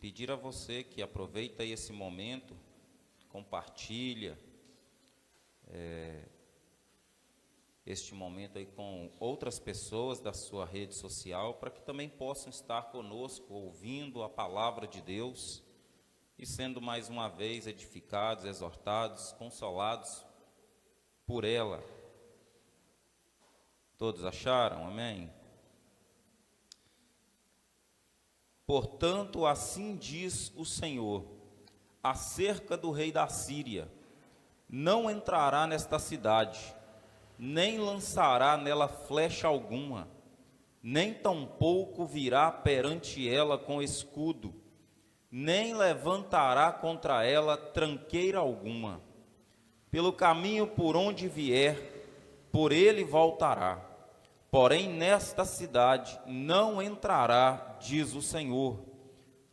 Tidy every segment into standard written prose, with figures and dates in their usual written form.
pedir a você que aproveita aí esse momento, compartilha este momento aí com outras pessoas da sua rede social, para que também possam estar conosco, ouvindo a palavra de Deus e sendo mais uma vez edificados, exortados, consolados por ela. Todos acharam? Amém? Portanto, assim diz o Senhor, acerca do rei da Síria: não entrará nesta cidade, nem lançará nela flecha alguma, nem tampouco virá perante ela com escudo, nem levantará contra ela tranqueira alguma. Pelo caminho por onde vier, por ele voltará. Porém, nesta cidade não entrará, diz o Senhor,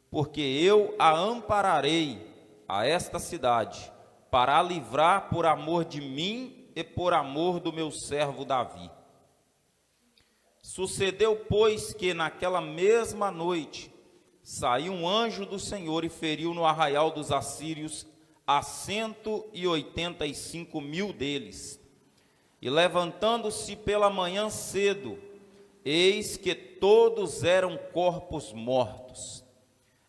porque eu a ampararei, a esta cidade, para a livrar por amor de mim e por amor do meu servo Davi. Sucedeu, pois, que naquela mesma noite saiu um anjo do Senhor e feriu no arraial dos assírios a 185.000 deles. E levantando-se pela manhã cedo, eis que todos eram corpos mortos.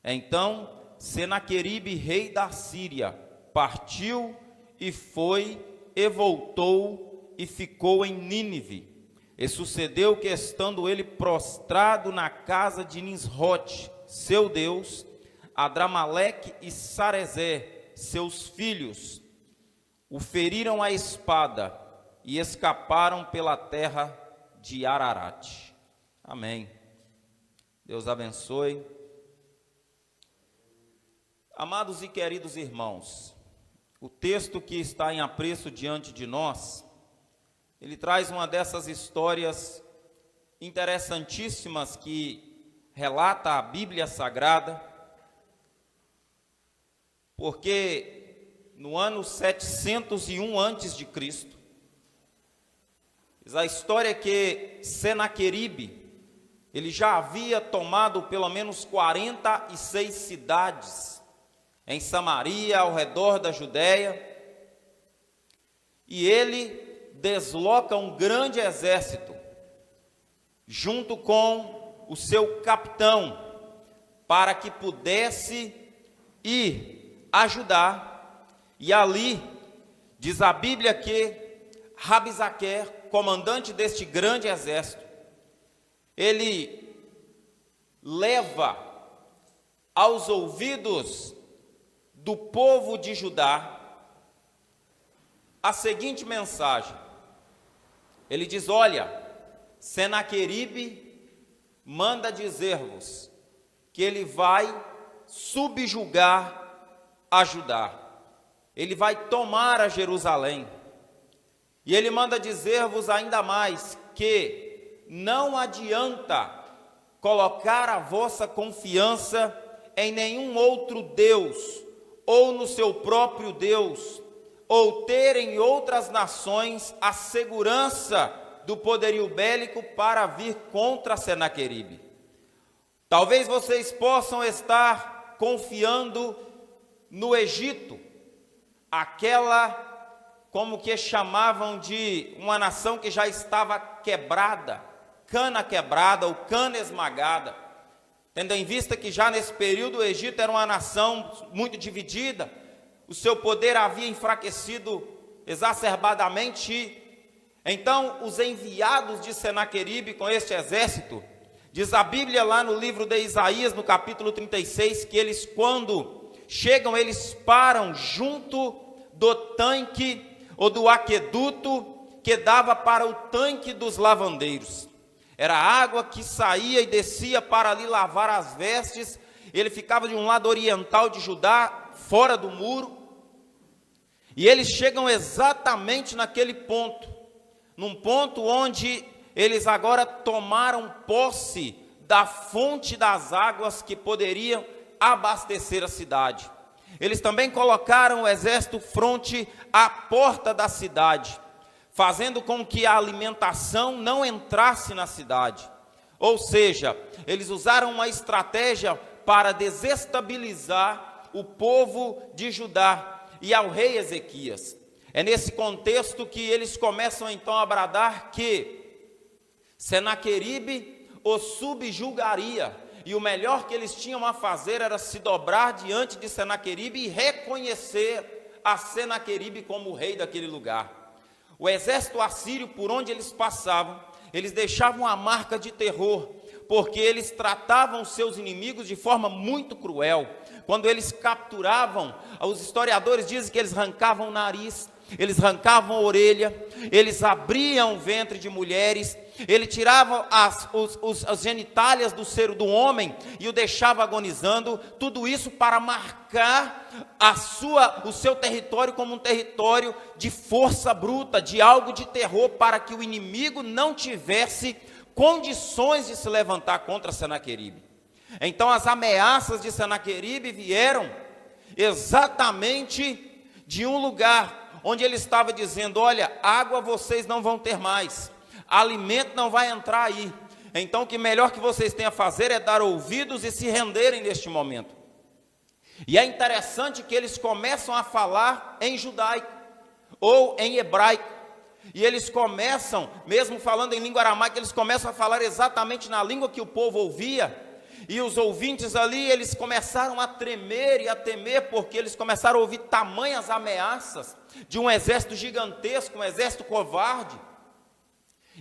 Então Senaqueribe, rei da Síria, partiu e foi e voltou e ficou em Nínive. E sucedeu que, estando ele prostrado na casa de Nisrote, seu Deus, Adramaleque e Sarezé, seus filhos, o feriram à espada e escaparam pela terra de Ararate. Amém. Deus abençoe. Amados e queridos irmãos, o texto que está em apreço diante de nós, ele traz uma dessas histórias interessantíssimas que relata a Bíblia Sagrada, porque no ano 701 a.C., a história é que Senaqueribe, ele já havia tomado pelo menos 46 cidades em Samaria, ao redor da Judéia, e ele desloca um grande exército, junto com o seu capitão, para que pudesse ir ajudar, e ali, diz a Bíblia que Rabizaquer, comandante deste grande exército, ele leva aos ouvidos do povo de Judá a seguinte mensagem. Ele diz: olha, Senaqueribe manda dizer-vos que ele vai subjugar a Judá, ele vai tomar a Jerusalém. E ele manda dizer-vos ainda mais que não adianta colocar a vossa confiança em nenhum outro Deus, ou no seu próprio Deus, ou ter em outras nações a segurança do poderio bélico para vir contra Senaqueribe. Talvez vocês possam estar confiando no Egito, aquela, como que chamavam de uma nação que já estava quebrada, cana quebrada ou cana esmagada, tendo em vista que já nesse período o Egito era uma nação muito dividida, o seu poder havia enfraquecido exacerbadamente. Então os enviados de Senaqueribe com este exército, diz a Bíblia lá no livro de Isaías, no capítulo 36, que eles, quando chegam, eles param junto do tanque ou do aqueduto que dava para o tanque dos lavandeiros. Era água que saía e descia para ali lavar as vestes. Ele ficava de um lado oriental de Judá, fora do muro. E eles chegam exatamente naquele ponto, num ponto onde eles agora tomaram posse da fonte das águas que poderiam abastecer a cidade. Eles também colocaram o exército fronte à porta da cidade, fazendo com que a alimentação não entrasse na cidade. Ou seja, eles usaram uma estratégia para desestabilizar o povo de Judá e ao rei Ezequias. É nesse contexto que eles começam então a bradar que Senaqueribe os subjugaria, e o melhor que eles tinham a fazer era se dobrar diante de Senaqueribe e reconhecer a Senaqueribe como o rei daquele lugar. O exército assírio, por onde eles passavam, eles deixavam a marca de terror, porque eles tratavam seus inimigos de forma muito cruel. Quando eles capturavam, os historiadores dizem que eles arrancavam o nariz, eles arrancavam a orelha, eles abriam o ventre de mulheres, ele tirava as genitálias do homem e o deixava agonizando, tudo isso para marcar o seu território como um território de força bruta, de algo de terror, para que o inimigo não tivesse condições de se levantar contra Senaqueribe. Então as ameaças de Senaqueribe vieram exatamente de um lugar onde ele estava dizendo: olha, água vocês não vão ter mais, alimento não vai entrar aí, então o que melhor que vocês têm a fazer é dar ouvidos e se renderem neste momento. E é interessante que eles começam a falar em judaico ou em hebraico, e eles começam, mesmo falando em língua aramaica, eles começam a falar exatamente na língua que o povo ouvia. E os ouvintes ali, eles começaram a tremer e a temer, porque eles começaram a ouvir tamanhas ameaças de um exército gigantesco, um exército covarde.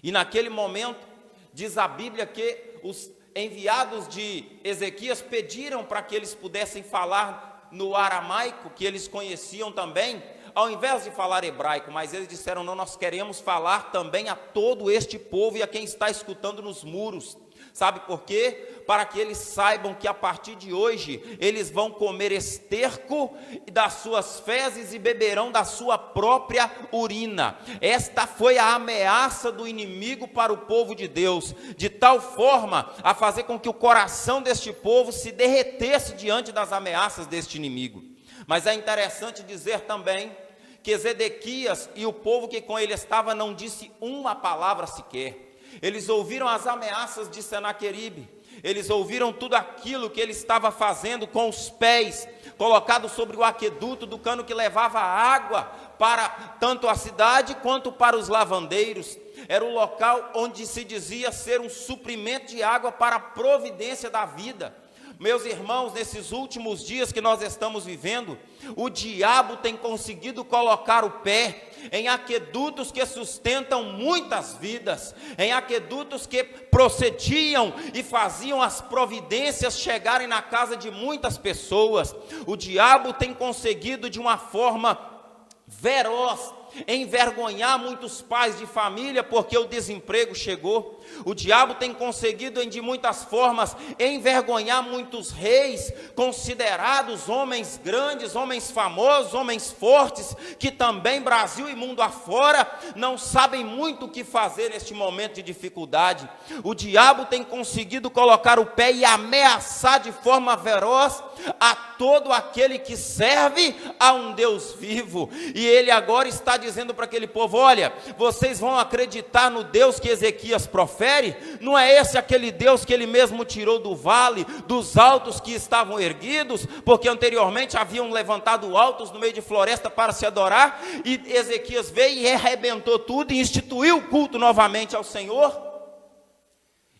E naquele momento, diz a Bíblia que os enviados de Ezequias pediram para que eles pudessem falar no aramaico, que eles conheciam também, ao invés de falar hebraico, mas eles disseram: não, nós queremos falar também a todo este povo e a quem está escutando nos muros. Sabe por quê? Para que eles saibam que a partir de hoje eles vão comer esterco das suas fezes e beberão da sua própria urina. Esta foi a ameaça do inimigo para o povo de Deus, de tal forma a fazer com que o coração deste povo se derretesse diante das ameaças deste inimigo. Mas é interessante dizer também que Zedequias e o povo que com ele estava não disse uma palavra sequer. Eles ouviram as ameaças de Senaqueribe, eles ouviram tudo aquilo que ele estava fazendo com os pés colocados sobre o aqueduto do cano que levava água para tanto a cidade quanto para os lavandeiros. Era o local onde se dizia ser um suprimento de água para a providência da vida. Meus irmãos, nesses últimos dias que nós estamos vivendo, o diabo tem conseguido colocar o pé em aquedutos que sustentam muitas vidas, em aquedutos que procediam e faziam as providências chegarem na casa de muitas pessoas. O diabo tem conseguido de uma forma feroz envergonhar muitos pais de família, porque o desemprego chegou. O diabo tem conseguido de muitas formas envergonhar muitos reis, considerados homens grandes, homens famosos, homens fortes, que também Brasil e mundo afora não sabem muito o que fazer neste momento de dificuldade. O diabo tem conseguido colocar o pé e ameaçar de forma feroz a todo aquele que serve a um Deus vivo. E ele agora está dizendo para aquele povo: olha, vocês vão acreditar no Deus que Ezequias profere? Não é esse aquele Deus que ele mesmo tirou do vale, dos altos que estavam erguidos, porque anteriormente haviam levantado altos no meio de floresta para se adorar, e Ezequias veio e arrebentou tudo e instituiu o culto novamente ao Senhor?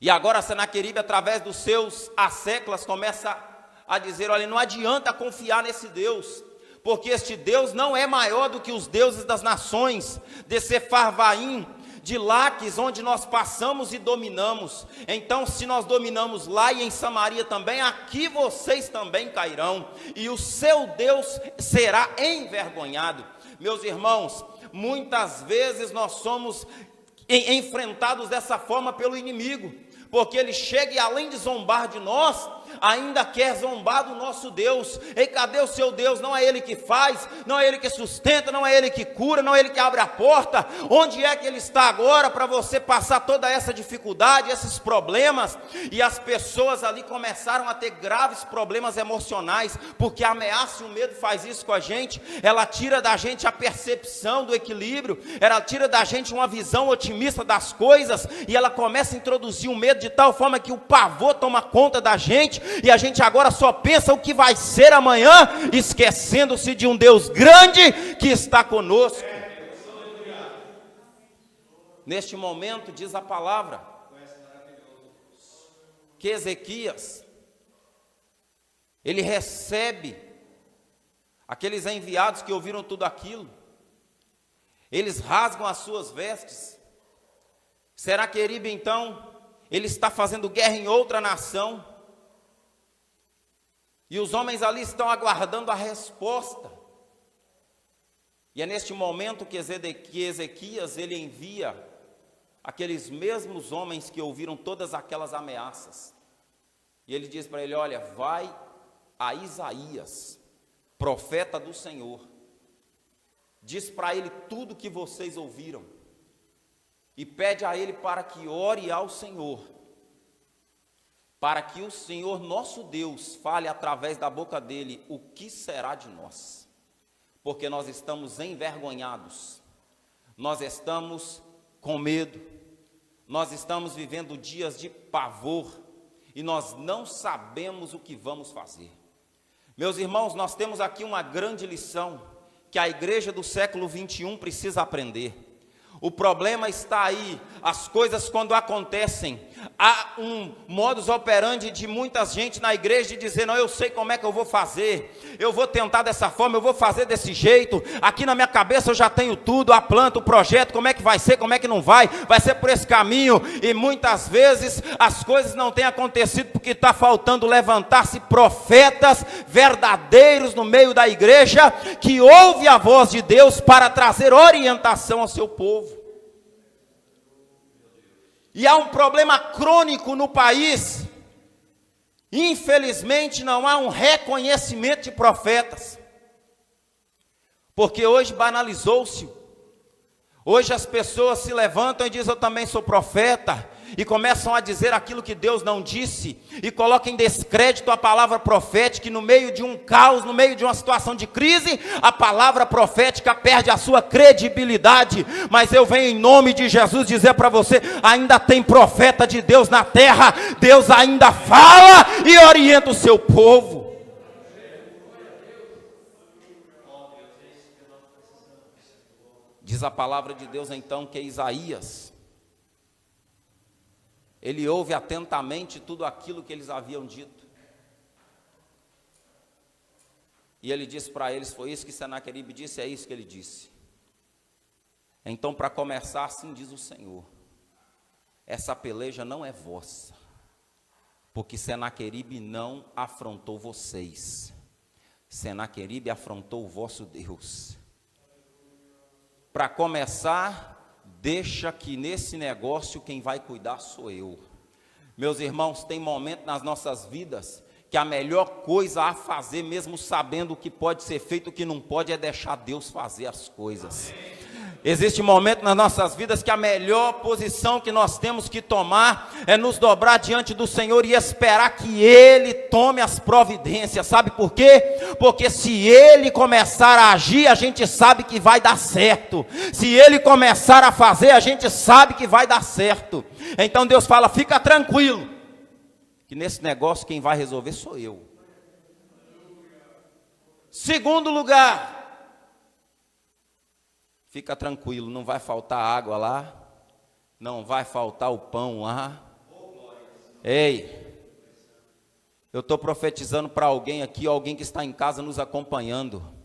E agora Senaqueribe, através dos seus asseclas, começa a dizer: olha, não adianta confiar nesse Deus, porque este Deus não é maior do que os deuses das nações, de Sefarvaim, de Laques, onde nós passamos e dominamos. Então, se nós dominamos lá e em Samaria também, aqui vocês também cairão, e o seu Deus será envergonhado. Meus irmãos, muitas vezes nós somos enfrentados dessa forma pelo inimigo, porque ele chega e além de zombar de nós, ainda quer zombar do nosso Deus. E cadê o seu Deus? Não é Ele que faz, não é Ele que sustenta, não é Ele que cura, não é Ele que abre a porta. Onde é que Ele está agora para você passar toda essa dificuldade, esses problemas? E as pessoas ali começaram a ter graves problemas emocionais, porque a ameaça e o medo faz isso com a gente. Ela tira da gente a percepção do equilíbrio, ela tira da gente uma visão otimista das coisas, e ela começa a introduzir o medo de tal forma que o pavor toma conta da gente, e a gente agora só pensa o que vai ser amanhã, esquecendo-se de um Deus grande que está conosco. Neste momento, diz a palavra, que Ezequias, ele recebe aqueles enviados que ouviram tudo aquilo, eles rasgam as suas vestes. Senaqueribe, então, ele está fazendo guerra em outra nação, e os homens ali estão aguardando a resposta. E é neste momento que Ezequias, ele envia aqueles mesmos homens que ouviram todas aquelas ameaças, e ele diz para ele: olha, vai a Isaías, profeta do Senhor, diz para ele tudo que vocês ouviram, e pede a ele para que ore ao Senhor, para que o Senhor nosso Deus fale através da boca dele o que será de nós, porque nós estamos envergonhados, nós estamos com medo, nós estamos vivendo dias de pavor, e nós não sabemos o que vamos fazer. Meus irmãos, nós temos aqui uma grande lição, que a igreja do século 21 precisa aprender. O problema está aí, as coisas quando acontecem, há um modus operandi de muita gente na igreja de dizer: não, eu sei como é que eu vou fazer, eu vou tentar dessa forma, eu vou fazer desse jeito, aqui na minha cabeça eu já tenho tudo, a planta, o projeto, como é que vai ser, como é que não vai ser por esse caminho, e muitas vezes as coisas não têm acontecido porque está faltando levantar-se profetas verdadeiros no meio da igreja, que ouve a voz de Deus para trazer orientação ao seu povo. E há um problema crônico no país, infelizmente não há um reconhecimento de profetas, porque hoje banalizou-se, hoje as pessoas se levantam e dizem: eu também sou profeta, e começam a dizer aquilo que Deus não disse, e colocam em descrédito a palavra profética, e no meio de um caos, no meio de uma situação de crise, a palavra profética perde a sua credibilidade. Mas eu venho em nome de Jesus dizer para você: ainda tem profeta de Deus na terra, Deus ainda fala e orienta o seu povo. Diz a palavra de Deus então que Isaías, ele ouve atentamente tudo aquilo que eles haviam dito. E ele disse para eles: foi isso que Senaqueribe disse, é isso que ele disse. Então, para começar, assim diz o Senhor: essa peleja não é vossa, porque Senaqueribe não afrontou vocês, Senaqueribe afrontou o vosso Deus. Para começar, deixa que nesse negócio quem vai cuidar sou eu. Meus irmãos, tem momento nas nossas vidas que a melhor coisa a fazer, mesmo sabendo o que pode ser feito, o que não pode, é deixar Deus fazer as coisas. Amém. Existe momento nas nossas vidas que a melhor posição que nós temos que tomar é nos dobrar diante do Senhor e esperar que Ele tome as providências. Sabe por quê? Porque se Ele começar a agir, a gente sabe que vai dar certo. Se Ele começar a fazer, a gente sabe que vai dar certo. Então Deus fala: fica tranquilo, que nesse negócio quem vai resolver sou eu. Segundo lugar, fica tranquilo, não vai faltar água lá, não vai faltar o pão lá. Ei, eu estou profetizando para alguém aqui, alguém que está em casa nos acompanhando.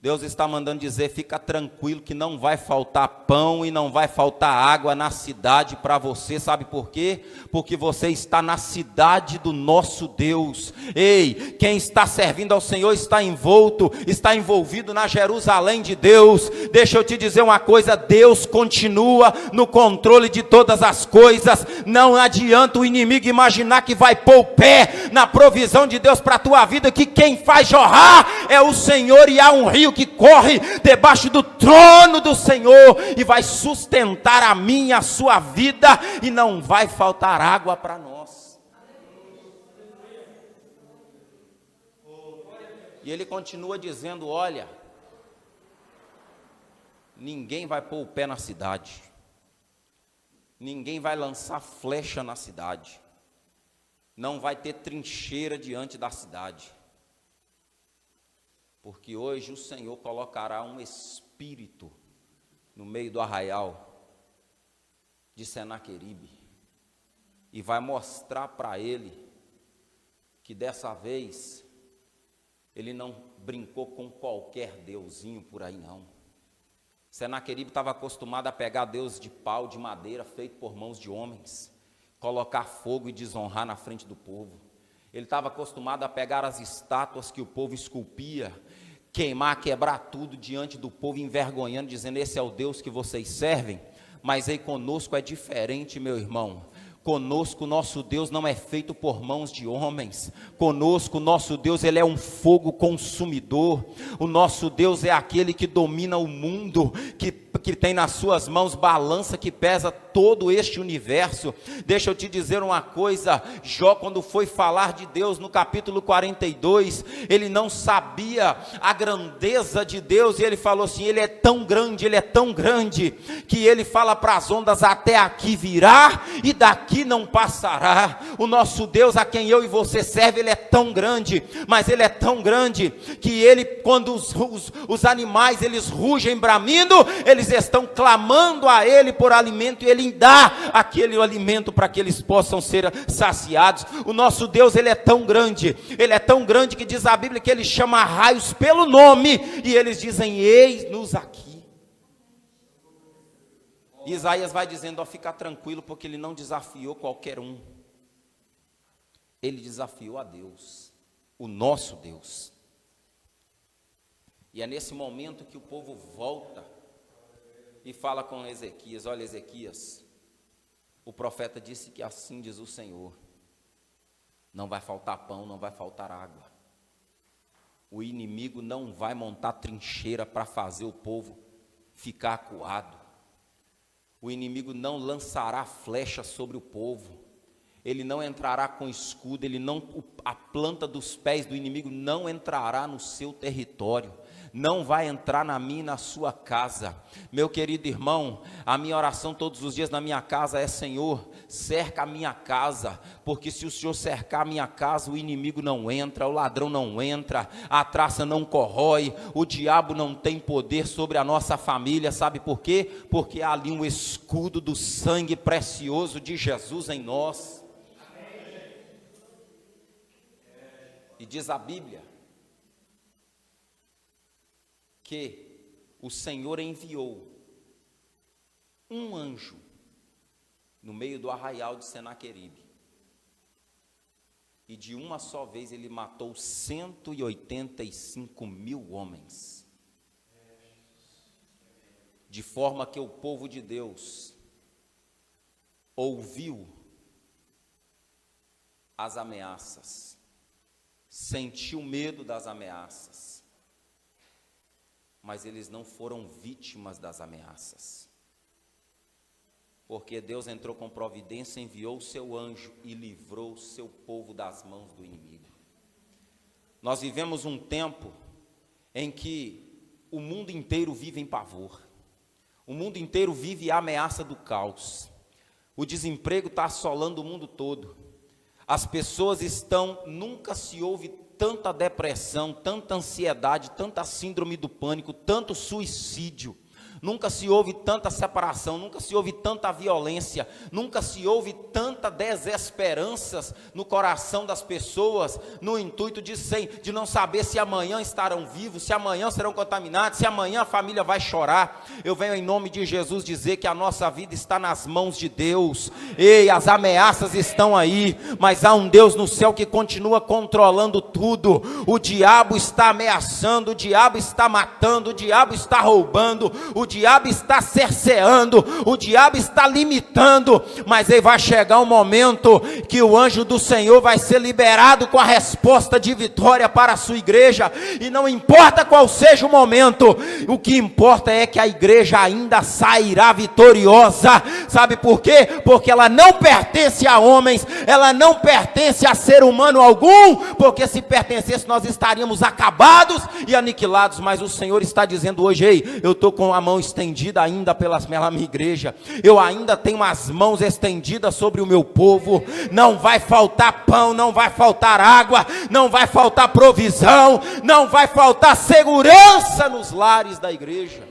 Deus está mandando dizer: fica tranquilo que não vai faltar pão e não vai faltar água na cidade para você. Sabe por quê? Porque você está na cidade do nosso Deus. Ei, quem está servindo ao Senhor está envolvido na Jerusalém de Deus. Deixa eu te dizer uma coisa: Deus continua no controle de todas as coisas. Não adianta o inimigo imaginar que vai pôr o pé na provisão de Deus para a tua vida, que quem faz jorrar é o Senhor, e há um rio que corre debaixo do trono do Senhor e vai sustentar a minha, a sua vida, e não vai faltar água para nós. E ele continua dizendo: olha, ninguém vai pôr o pé na cidade, ninguém vai lançar flecha na cidade, não vai ter trincheira diante da cidade. Porque hoje o Senhor colocará um espírito no meio do arraial de Senaqueribe e vai mostrar para ele que dessa vez ele não brincou com qualquer deusinho por aí não. Senaqueribe estava acostumado a pegar deus de pau, de madeira, feito por mãos de homens, colocar fogo e desonrar na frente do povo. Ele estava acostumado a pegar as estátuas que o povo esculpia, queimar, quebrar tudo diante do povo, envergonhando, dizendo: esse é o Deus que vocês servem. Mas aí conosco é diferente, meu irmão. Conosco, nosso Deus não é feito por mãos de homens. Conosco, nosso Deus, Ele é um fogo consumidor. O nosso Deus é aquele que domina o mundo, que tem nas suas mãos balança que pesa todo este universo. Deixa eu te dizer uma coisa, Jó, quando foi falar de Deus no capítulo 42, ele não sabia a grandeza de Deus, e ele falou assim: ele é tão grande, que ele fala para as ondas: até aqui virá e daqui não passará. O nosso Deus, a quem eu e você serve, ele é tão grande, mas ele é tão grande que ele, quando os animais eles rugem bramindo, eles estão clamando a ele por alimento, e ele dá aquele alimento para que eles possam ser saciados. O nosso Deus, ele é tão grande que diz a Bíblia que ele chama raios pelo nome, e eles dizem: eis-nos aqui. Isaías vai dizendo: ó, fica tranquilo, porque ele não desafiou qualquer um, ele desafiou a Deus, o nosso Deus. E é nesse momento que o povo volta e fala com Ezequias: olha, Ezequias, o profeta disse que assim diz o Senhor: não vai faltar pão, não vai faltar água. O inimigo não vai montar trincheira para fazer o povo ficar acuado. O inimigo não lançará flecha sobre o povo. Ele não entrará com escudo, a planta dos pés do inimigo não entrará no seu território. Não vai entrar na minha e na sua casa. Meu querido irmão, a minha oração todos os dias na minha casa é: Senhor, cerca a minha casa, porque se o Senhor cercar a minha casa, o inimigo não entra, o ladrão não entra, a traça não corrói, o diabo não tem poder sobre a nossa família. Sabe por quê? Porque há ali um escudo do sangue precioso de Jesus em nós. E diz a Bíblia que o Senhor enviou um anjo no meio do arraial de Senaqueribe, e de uma só vez ele matou 185 mil homens, de forma que o povo de Deus ouviu as ameaças, sentiu medo das ameaças, mas eles não foram vítimas das ameaças, porque Deus entrou com providência, enviou o seu anjo e livrou o seu povo das mãos do inimigo. Nós vivemos um tempo em que o mundo inteiro vive em pavor, o mundo inteiro vive a ameaça do caos, o desemprego está assolando o mundo todo, as pessoas nunca se ouve tanta depressão, tanta ansiedade, tanta síndrome do pânico, tanto suicídio. Nunca se ouve tanta separação, nunca se ouve tanta violência, nunca se ouve tanta desesperança no coração das pessoas, no intuito de não saber se amanhã estarão vivos, se amanhã serão contaminados, se amanhã a família vai chorar. Eu venho em nome de Jesus dizer que a nossa vida está nas mãos de Deus. Ei, as ameaças estão aí, mas há um Deus no céu que continua controlando tudo. O diabo está ameaçando, o diabo está matando, o diabo está roubando, o diabo está cerceando, o diabo está limitando, mas aí vai chegar um momento que o anjo do Senhor vai ser liberado com a resposta de vitória para a sua igreja, e não importa qual seja o momento, o que importa é que a igreja ainda sairá vitoriosa. Sabe por quê? Porque ela não pertence a homens, ela não pertence a ser humano algum, porque se pertencesse nós estaríamos acabados e aniquilados, mas o Senhor está dizendo hoje: ei, eu estou com a mão estendida ainda pela minha igreja, eu ainda tenho as mãos estendidas sobre o meu meu povo. Não vai faltar pão, não vai faltar água, não vai faltar provisão, não vai faltar segurança nos lares da igreja.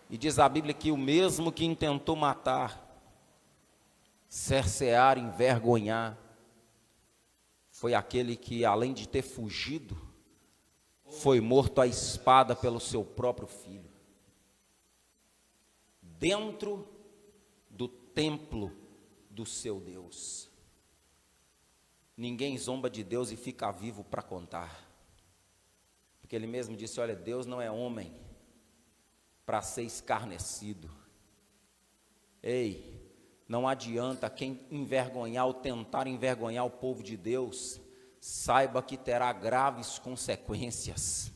E diz a Bíblia que o mesmo que intentou matar, cercear, envergonhar, foi aquele que, além de ter fugido, foi morto à espada pelo seu próprio filho. Dentro do templo do seu Deus. Ninguém zomba de Deus e fica vivo para contar. Porque ele mesmo disse, olha, Deus não é homem para ser escarnecido. Ei, não adianta quem envergonhar ou tentar envergonhar o povo de Deus, saiba que terá graves consequências.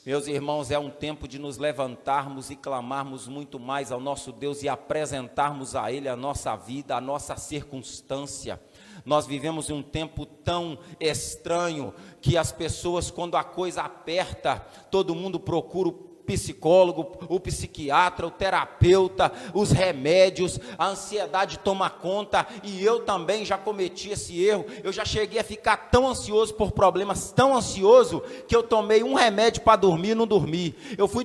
Meus irmãos, é um tempo de nos levantarmos e clamarmos muito mais ao nosso Deus e apresentarmos a Ele a nossa vida, a nossa circunstância. Nós vivemos um tempo tão estranho que as pessoas, quando a coisa aperta, todo mundo procura o psicólogo, o psiquiatra, o terapeuta, os remédios, a ansiedade toma conta, e eu também já cometi esse erro. Eu já cheguei a ficar tão ansioso por problemas, tão ansioso, que eu tomei um remédio para dormir e não dormi.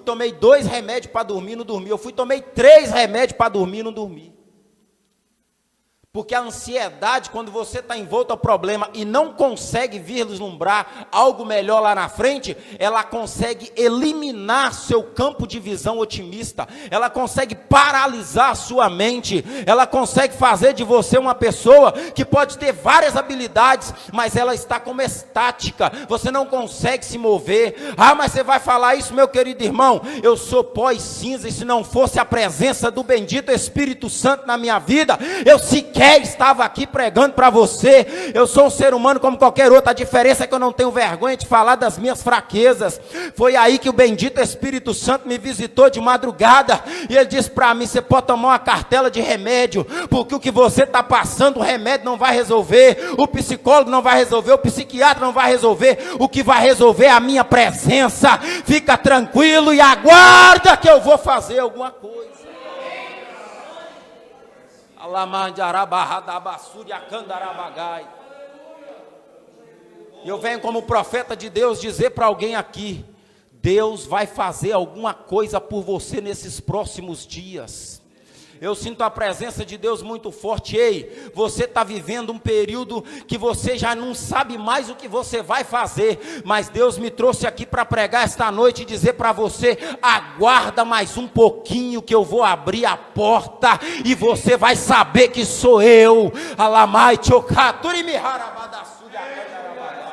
Tomei 2 remédios para dormir e não dormi. Tomei 3 remédios para dormir e não dormi. Porque a ansiedade, quando você está envolto ao problema e não consegue vislumbrar algo melhor lá na frente, ela consegue eliminar seu campo de visão otimista, ela consegue paralisar a sua mente, ela consegue fazer de você uma pessoa que pode ter várias habilidades, mas ela está como estática, você não consegue se mover. Ah, mas você vai falar isso, meu querido irmão? Eu sou pó e cinza, e se não fosse a presença do bendito Espírito Santo na minha vida, eu sequer estava aqui pregando para você. Eu sou um ser humano como qualquer outro, a diferença é que eu não tenho vergonha de falar das minhas fraquezas. Foi aí que o bendito Espírito Santo me visitou de madrugada, e ele disse para mim, você pode tomar uma cartela de remédio, porque o que você está passando, o remédio não vai resolver, o psicólogo não vai resolver, o psiquiatra não vai resolver, o que vai resolver é a minha presença. Fica tranquilo e aguarda que eu vou fazer alguma coisa. E eu venho como profeta de Deus dizer para alguém aqui, Deus vai fazer alguma coisa por você nesses próximos dias. Eu sinto a presença de Deus muito forte. Ei, você está vivendo um período que você já não sabe mais o que você vai fazer, mas Deus me trouxe aqui para pregar esta noite e dizer para você, aguarda mais um pouquinho que eu vou abrir a porta e você vai saber que sou eu. Alamai chokaturi miharabadasuya.